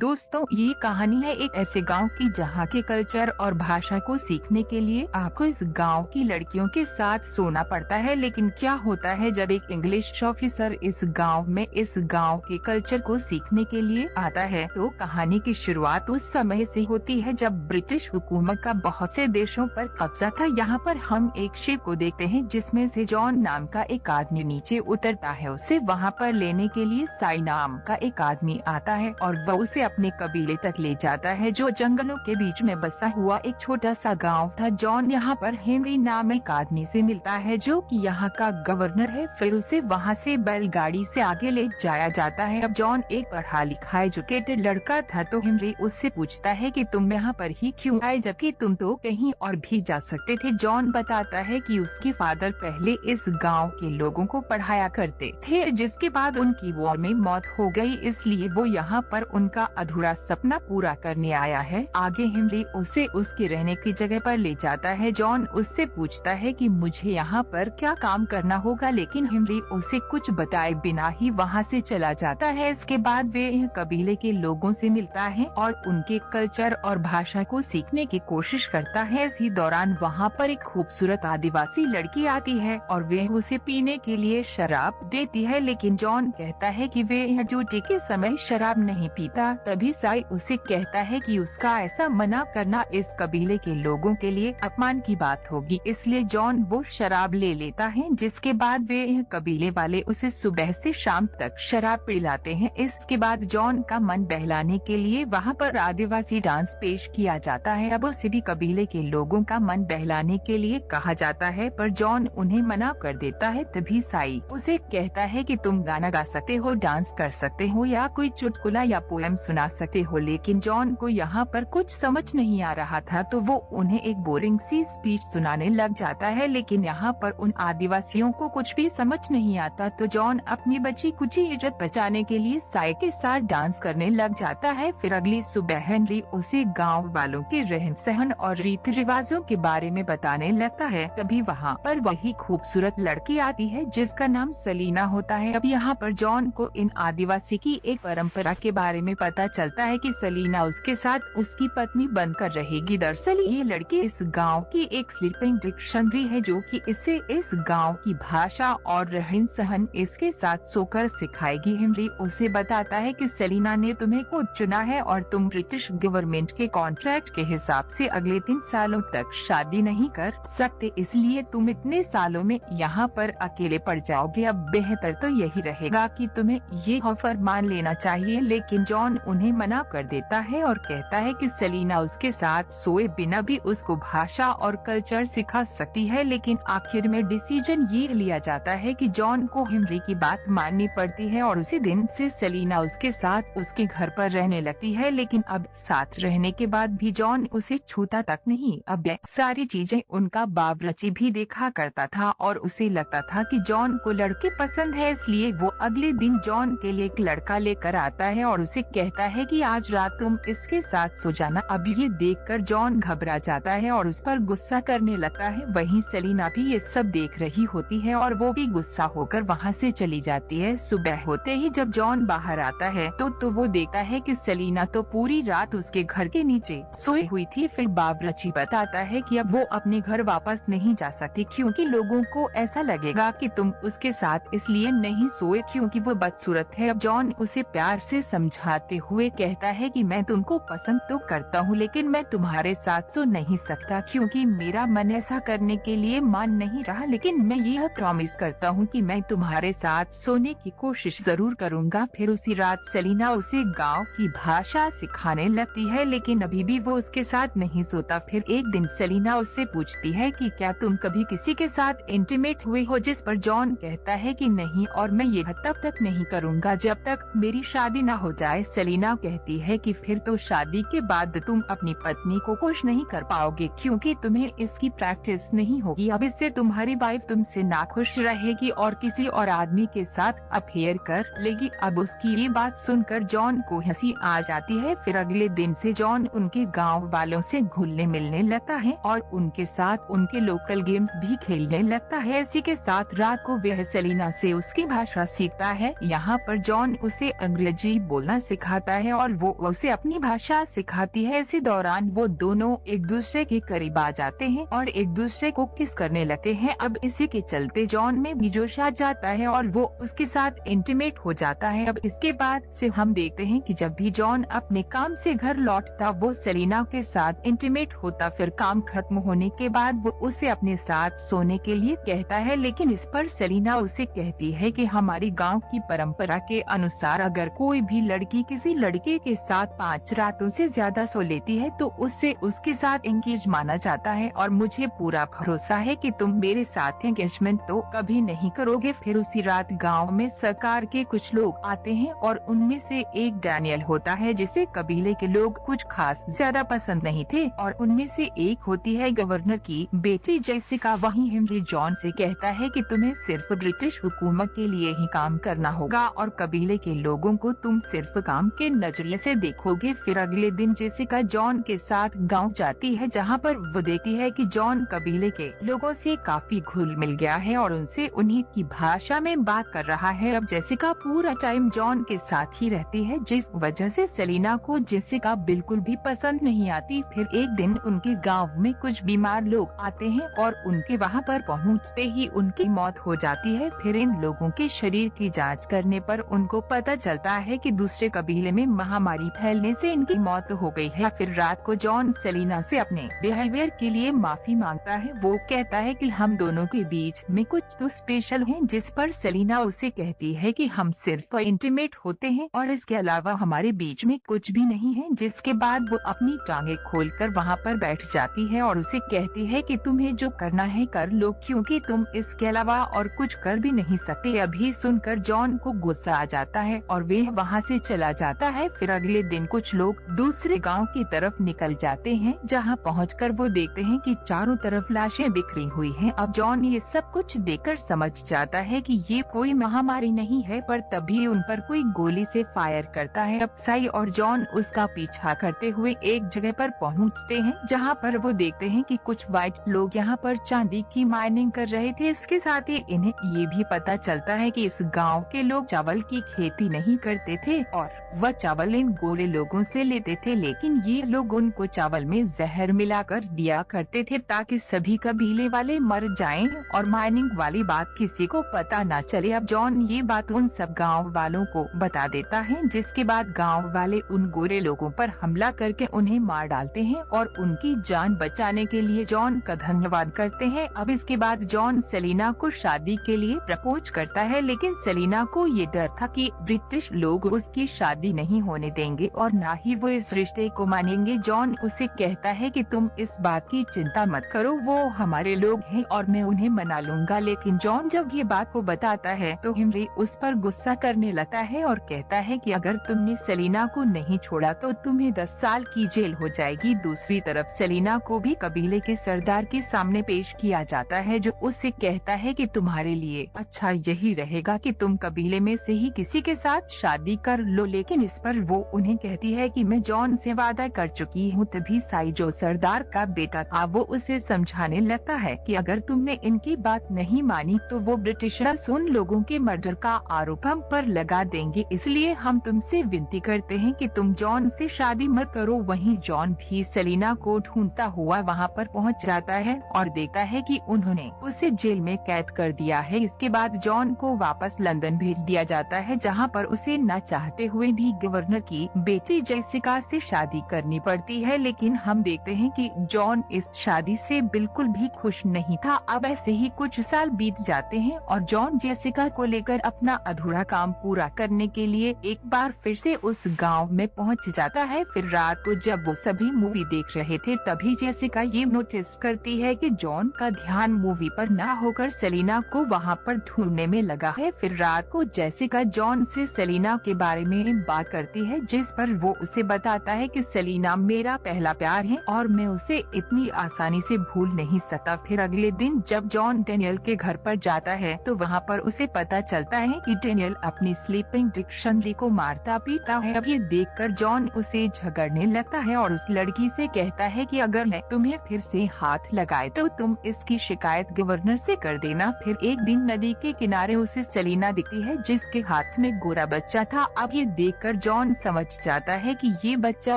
दोस्तों, ये कहानी है एक ऐसे गांव की जहां के कल्चर और भाषा को सीखने के लिए आपको इस गांव की लड़कियों के साथ सोना पड़ता है। लेकिन क्या होता है जब एक इंग्लिश ऑफिसर इस गांव में इस गांव के कल्चर को सीखने के लिए आता है। तो कहानी की शुरुआत उस समय से होती है जब ब्रिटिश हुकूमत का बहुत से देशों पर कब्जा था। यहाँ पर हम एक शिप को देखते हैं जिसमें से जॉन नाम का एक आदमी नीचे उतरता है। उसे वहाँ पर लेने के लिए साई नाम का एक आदमी आता है और वह उसे अपने कबीले तक ले जाता है जो जंगलों के बीच में बसा हुआ एक छोटा सा गांव था। जॉन यहाँ पर हेनरी नाम एक आदमी से मिलता है जो कि यहाँ का गवर्नर है। फिर उसे वहाँ से बैलगाड़ी से आगे ले जाया जाता है। अब जॉन एक पढ़ा लिखा एजुकेटेड लड़का था तो हेनरी उससे पूछता है कि तुम यहाँ पर ही क्यों आए जबकि तुम तो कहीं और भी जा सकते थे। जॉन बताता है कि उसके फादर पहले इस गांव के लोगों को पढ़ाया करते थे, जिसके बाद उनकी वॉर में मौत हो गई, इसलिए वो यहाँ पर उनका अधूरा सपना पूरा करने आया है। आगे हेनरी उसे उसके रहने की जगह पर ले जाता है। जॉन उससे पूछता है कि मुझे यहाँ पर क्या काम करना होगा, लेकिन हेनरी उसे कुछ बताए बिना ही वहाँ से चला जाता है। इसके बाद वे कबीले के लोगों से मिलता है और उनके कल्चर और भाषा को सीखने की कोशिश करता है। इसी दौरान वहाँ पर एक खूबसूरत आदिवासी लड़की आती है और वे उसे पीने के लिए शराब देती है, लेकिन जॉन कहता है कि वे ड्यूटी के समय शराब नहीं पीता। तभी साई उसे कहता है कि उसका ऐसा मना करना इस कबीले के लोगों के लिए अपमान की बात होगी, इसलिए जॉन वो शराब ले लेता है। जिसके बाद वे कबीले वाले उसे सुबह से शाम तक शराब पिलाते हैं। इसके बाद जॉन का मन बहलाने के लिए वहाँ पर आदिवासी डांस पेश किया जाता है। अब उसे भी कबीले के लोगों का मन बहलाने के लिए कहा जाता है, पर जॉन उन्हें मना कर देता है। तभी साई उसे कहता है कि तुम गाना गा सकते हो, डांस कर सकते हो या कोई चुटकुला या पोएम सुना सकते हो। लेकिन जॉन को यहाँ पर कुछ समझ नहीं आ रहा था तो वो उन्हें एक बोरिंग सी स्पीच सुनाने लग जाता है। लेकिन यहाँ पर उन आदिवासियों को कुछ भी समझ नहीं आता तो जॉन अपनी बची कुची इज्जत बचाने के लिए साई के साथ डांस करने लग जाता है। फिर अगली सुबह हेनरी उसे गाँव वालों के रहन सहन और रीति रिवाजों के बारे में बताने लगता है। तभी वहाँ पर वही खूबसूरत लड़की आती है जिसका नाम सलीना होता है। अब यहाँ पर जॉन को इन आदिवासी की एक परंपरा के बारे में पता चलता है कि सलीना उसके साथ उसकी पत्नी बनकर रहेगी। दरअसल ये लड़की इस गांव की एक स्लीपिंग डिक्शनरी है जो कि इसे इस गांव की भाषा और रहन सहन इसके साथ सोकर सिखाएगी। हेनरी उसे बताता है कि सलीना ने तुम्हें को चुना है और तुम ब्रिटिश गवर्नमेंट के कॉन्ट्रैक्ट के हिसाब से अगले 3 सालों तक शादी नहीं कर सकते, इसलिए तुम इतने सालों में यहाँ पर अकेले पड़ जाओगे। अब बेहतर तो यही रहेगा कि तुम्हें ये ऑफर मान लेना चाहिए। लेकिन जॉन उन्हें मना कर देता है और कहता है कि सलीना उसके साथ सोए बिना भी उसको भाषा और कल्चर सिखा सकती है। लेकिन आखिर में डिसीजन ये लिया जाता है कि जॉन को हेनरी की बात माननी पड़ती है और उसी दिन से सलीना उसके साथ उसके घर पर रहने लगती है। लेकिन अब साथ रहने के बाद भी जॉन उसे छूता तक नहीं। अब सारी चीजें उनका बावर्ची भी देखा करता था और उसे लगता था कि जॉन को लड़के पसंद है, इसलिए वो अगले दिन जॉन के लिए एक लड़का लेकर आता है और उसे कहता है कि आज रात तुम इसके साथ सो जाना। अब ये देखकर जॉन घबरा जाता है और उस पर गुस्सा करने लगता है। वहीं सलीना भी ये सब देख रही होती है और वो भी गुस्सा होकर वहाँ से चली जाती है। सुबह होते ही जब जॉन बाहर आता है तो वो देखता है कि सलीना तो पूरी रात उसके घर के नीचे सोई हुई थी। फिर बावर्ची बताता है कि अब वो अपने घर वापस नहीं जा सकती क्योंकि लोगों को ऐसा लगेगा कि तुम उसके साथ इसलिए नहीं सोए क्योंकि वो बदसूरत है। अब जॉन उसे प्यार से समझाते हुए कहता है कि मैं तुमको पसंद तो करता हूँ लेकिन मैं तुम्हारे साथ सो नहीं सकता क्योंकि मेरा मन ऐसा करने के लिए मान नहीं रहा, लेकिन मैं यह प्रॉमिस करता हूँ कि मैं तुम्हारे साथ सोने की कोशिश जरूर करूँगा। फिर उसी रात सलीना उसे गाँव की भाषा सिखाने लगती है लेकिन अभी भी वो उसके साथ नहीं सोता। फिर एक दिन सलीना उससे पूछती है कि क्या तुम कभी किसी के साथ इंटीमेट हुए हो, जिस पर जॉन कहता है कि नहीं और मैं ये तब तक नहीं करूँगा जब तक मेरी शादी ना हो जाए। सलीना कहती है कि फिर तो शादी के बाद तुम अपनी पत्नी को खुश नहीं कर पाओगे क्योंकि तुम्हें इसकी प्रैक्टिस नहीं होगी। अब इससे तुम्हारी वाइफ तुमसे नाखुश रहेगी और किसी और आदमी के साथ अफेयर कर लेगी। अब उसकी ये बात सुनकर जॉन को हंसी आ जाती है। फिर अगले दिन से जॉन उनके गांव वालों से घुलने मिलने लगता है और उनके साथ उनके लोकल गेम्स भी खेलने लगता है। इसी के साथ रात को वह सलीना से उसकी भाषा सीखता है। यहाँ पर जॉन उसे अंग्रेजी बोलना सिखाता आता है और वो उसे अपनी भाषा सिखाती है। इसी दौरान वो दोनों एक दूसरे के करीब आ जाते हैं और एक दूसरे को किस करने लगते हैं। अब इसी के चलते जॉन में भी जोश आ जाता है और वो उसके साथ इंटीमेट हो जाता है। अब इसके बाद से हम देखते हैं कि जब भी जॉन अपने काम से घर लौटता वो सेलिना के साथ इंटीमेट होता। फिर काम खत्म होने के बाद वो उसे अपने साथ सोने के लिए कहता है, लेकिन इस पर सेलिना उसे कहती है कि हमारी गांव की परंपरा के अनुसार अगर कोई भी लड़की किसी लड़के के साथ 5 रातों से ज्यादा सो लेती है तो उससे उसके साथ एंगेज माना जाता है और मुझे पूरा भरोसा है कि तुम मेरे साथ एंगेजमेंट तो कभी नहीं करोगे। फिर उसी रात गांव में सरकार के कुछ लोग आते हैं और उनमें से एक डैनियल होता है जिसे कबीले के लोग कुछ खास ज्यादा पसंद नहीं थे और उनमें से एक होती है गवर्नर की बेटी जेसिका। वहीं हेनरी जॉन से कहता है कि तुम्हें सिर्फ ब्रिटिश हुकूमत के लिए ही काम करना होगा और कबीले के लोगों को तुम सिर्फ काम के नजरिए से देखोगे। फिर अगले दिन जेसिका जॉन के साथ गांव जाती है जहां पर वो देखती है कि जॉन कबीले के लोगों से काफी घुल मिल गया है और उनसे उन्हीं की भाषा में बात कर रहा है। अब जेसिका पूरा टाइम जॉन के साथ ही रहती है जिस वजह से सेलिना को जेसिका बिल्कुल भी पसंद नहीं आती। फिर एक दिन उनके गांव में कुछ बीमार लोग आते हैं और उनके वहां पर पहुंचते ही उनकी मौत हो जाती है। फिर इन लोगों के शरीर की जांच करने पर उनको पता चलता है कि दूसरे कबीले में महामारी फैलने से इनकी मौत हो गई है। फिर रात को जॉन सेलिना से अपने बिहेवियर के लिए माफी मांगता है। वो कहता है कि हम दोनों के बीच में कुछ तो स्पेशल है, जिस पर सेलिना उसे कहती है कि हम सिर्फ इंटीमेट होते हैं और इसके अलावा हमारे बीच में कुछ भी नहीं है। जिसके बाद वो अपनी टांगे खोलकर वहाँ पर बैठ जाती है और उसे कहती है कि तुम्हें जो करना है कर लो, क्योंकि तुम इसके अलावा और कुछ कर भी नहीं सकते। अभी सुनकर जॉन को गुस्सा आ जाता है और वे वहाँ से चला जाता है। फिर अगले दिन कुछ लोग दूसरे गांव की तरफ निकल जाते हैं जहाँ पहुंचकर वो देखते हैं कि चारों तरफ लाशें बिखरी हुई हैं। अब जॉन ये सब कुछ देखकर समझ जाता है कि ये कोई महामारी नहीं है, पर तभी उन पर कोई गोली से फायर करता है। अब साई और जॉन उसका पीछा करते हुए एक जगह पर पहुंचते हैं जहां पर वो देखते हैं कि कुछ व्हाइट लोग यहां पर चांदी की माइनिंग कर रहे थे। इसके साथ ही इन्हें ये भी पता चलता है कि इस गांव के लोग चावल की खेती नहीं करते थे और वह चावल इन गोरे लोगों से लेते थे, लेकिन ये लोग उनको चावल में जहर मिलाकर दिया करते थे ताकि सभी कबीले वाले मर जाएं और माइनिंग वाली बात किसी को पता न चले। अब जॉन ये बात उन सब गांव वालों को बता देता है, जिसके बाद गांव वाले उन गोरे लोगों पर हमला करके उन्हें मार डालते हैं और उनकी जान बचाने के लिए जॉन का धन्यवाद करते हैं। अब इसके बाद जॉन सेलिना को शादी के लिए प्रपोज करता है, लेकिन सेलिना को ये डर था कि ब्रिटिश लोग उसकी शादी नहीं होने देंगे और न ही वो इस रिश्ते को मानेंगे। जॉन उसे कहता है कि तुम इस बात की चिंता मत करो, वो हमारे लोग हैं और मैं उन्हें मना लूंगा। लेकिन जॉन जब ये बात को बताता है तो हेनरी उस पर गुस्सा करने लगता है और कहता है कि अगर तुमने सेलिना को नहीं छोड़ा तो तुम्हें 10 साल की जेल हो जाएगी। दूसरी तरफ सेलिना को भी कबीले के सरदार के सामने पेश किया जाता है, जो उससे कहता है कि तुम्हारे लिए अच्छा यही रहेगा कि तुम कबीले में से ही किसी के साथ शादी कर लो। लेकिन इस पर वो उन्हें कहती है कि मैं जॉन से वादा कर चुकी हूँ। तभी साई जो सरदार का बेटा था वो उसे समझाने लगता है कि अगर तुमने इनकी बात नहीं मानी तो वो ब्रिटिशर्स उन लोगों के मर्डर का आरोप हम पर लगा देंगे, इसलिए हम तुमसे विनती करते हैं कि तुम जॉन से शादी मत करो। वहीं जॉन भी सेलिना को ढूंढता हुआ वहाँ पर पहुँच जाता है और देखता है कि उन्होंने उसे जेल में कैद कर दिया है। इसके बाद जॉन को वापस लंदन भेज दिया जाता है, जहाँ पर उसे न चाहते हुए भी गवर्नर की बेटी जेसिका से शादी करनी पड़ती है। लेकिन हम देखते हैं कि जॉन इस शादी से बिल्कुल भी खुश नहीं था। अब ऐसे ही कुछ साल बीत जाते हैं और जॉन जेसिका को लेकर अपना अधूरा काम पूरा करने के लिए एक बार फिर से उस गांव में पहुंच जाता है। फिर रात को जब वो सभी मूवी देख रहे थे तभी जेसिका ये नोटिस करती है कि जॉन का ध्यान मूवी पर न होकर सेलिना को वहाँ पर ढूंढने में लगा है। फिर रात को जेसिका जॉन से सेलिना के बारे में बात करती है, जिस पर वो उसे बताता है कि सेलिना मेरा पहला प्यार है और मैं उसे इतनी आसानी से भूल नहीं सकता। फिर अगले दिन जब जॉन डेनियल के घर पर जाता है तो वहाँ पर उसे पता चलता है कि डेनियल अपनी स्लीपिंग डिक्शनरी को मारता पीता है। अब ये देखकर जॉन उसे झगड़ने लगता है और उस लड़की से कहता है कि अगर मैं तुम्हें फिर से हाथ लगाए तो तुम इसकी शिकायत गवर्नर से कर देना। फिर एक दिन नदी के किनारे उसे सेलिना दिखती है जिसके हाथ में गोरा बच्चा था। अब ये देखकर जॉन समझ जाता है कि ये बच्चा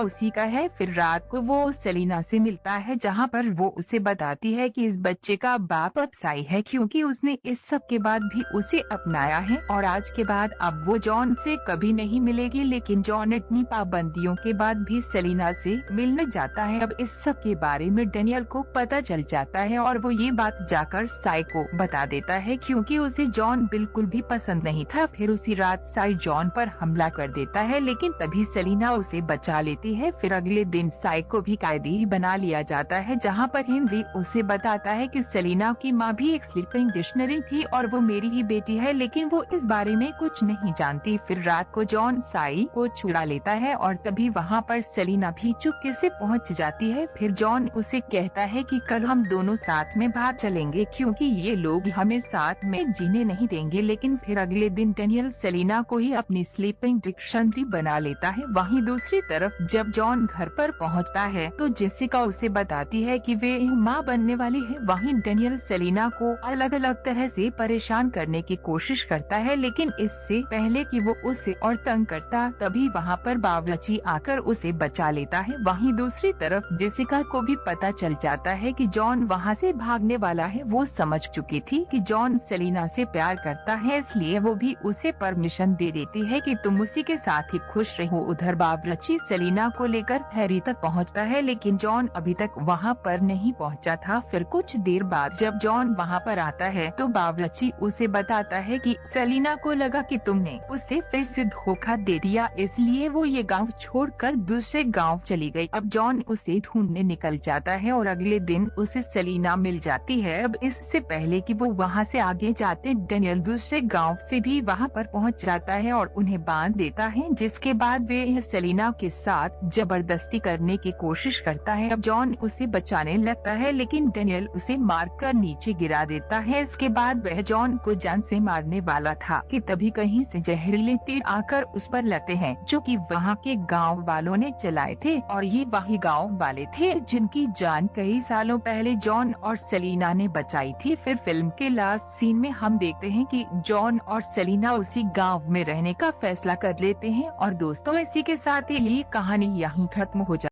उसी का है। फिर रात को वो सेलिना से मिलता है, जहाँ पर वो उसे बताती है कि इस बच्चे का बाप अपसाई है क्योंकि उसने इस सब के बाद भी उसे अपनाया है और आज के बाद अब वो जॉन से कभी नहीं मिलेगी। लेकिन जॉन इतनी पाबंदियों के बाद भी सेलिना से मिलने जाता है। अब इस सब के बारे में डेनियल को पता चल जाता है और वो ये बात जाकर साई को बता देता है क्योंकि उसे जॉन बिल्कुल भी पसंद नहीं था। फिर उसी रात साई जॉन पर हमला कर देता है, लेकिन तभी सेलिना उसे बचा लेती है। फिर अगले दिन साई को भी कैदी बना लिया जाता है, जहाँ पर हेनरी उसे बताता है कि सेलिना की माँ भी एक स्लीपिंग डिक्शनरी थी और वो मेरी ही बेटी है, लेकिन वो इस बारे में कुछ नहीं जानती। फिर रात को जॉन साई को छुड़ा लेता है और तभी वहाँ पर सेलिना भी चुपके से पहुँच जाती है। फिर जॉन उसे कहता है कि कल हम दोनों साथ में बाहर चलेंगे क्योंकि ये लोग हमें साथ में जीने नहीं देंगे। लेकिन फिर अगले दिन डेनियल सेलिना को ही अपनी स्लीपिंग डिक्शनरी बना लेता है। वहीं दूसरी तरफ जब जॉन घर पर पहुंचता है तो जेसिका उसे बताती है कि वे मां बनने वाली है। वहीं डेनियल सेलिना को अलग अलग तरह से परेशान करने की कोशिश करता है, लेकिन इससे पहले कि वो उसे और तंग करता तभी वहां पर बावर्ची आकर उसे बचा लेता है। वहीं दूसरी तरफ जेसिका को भी पता चल जाता है कि जॉन वहां से भागने वाला है। वो समझ चुकी थी कि जॉन सेलिना से प्यार करता है, इसलिए वो भी उसे परमिशन दे देती है कि तुम उसी के साथ ही खुश रहो। उधर बावर्ची सेलिना को लेकर हैरी तक पहुंचता है, लेकिन जॉन अभी तक वहां पर नहीं पहुंचा था। फिर कुछ देर बाद जब जॉन वहां पर आता है तो बावर्ची उसे बताता है कि सेलिना को लगा कि तुमने उसे फिर से धोखा दे दिया, इसलिए वो ये गांव छोड़कर दूसरे गांव चली गई। अब जॉन उसे ढूंढने निकल जाता है और अगले दिन उसे सेलिना मिल जाती है। अब इससे पहले कि वो वहां से आगे जाते, डेनियल दूसरे गांव से भी वहां पर पहुंच जाता है और उन्हें बांध देता है, जिसके बाद वे सेलिना के साथ जबरदस्ती करने की कोशिश करता है। अब जॉन उसे बचाने लगता है, लेकिन डेनियल उसे मारकर नीचे गिरा देता है। इसके बाद वह जॉन को जान से मारने वाला था कि तभी कहीं से जहरीले तीर आकर उस पर लगते हैं, जो कि वहाँ के गांव वालों ने चलाए थे और ये वही गांव वाले थे जिनकी जान कई सालों पहले जॉन और सेलिना ने बचाई थी। फिर फिल्म के लास्ट सीन में हम देखते हैं कि जॉन और सेलिना उसी गांव में रहने का फैसला कर लेते हैं। और दोस्तों, इसी के साथ ही ये कहानी यहीं खत्म हो जाती है।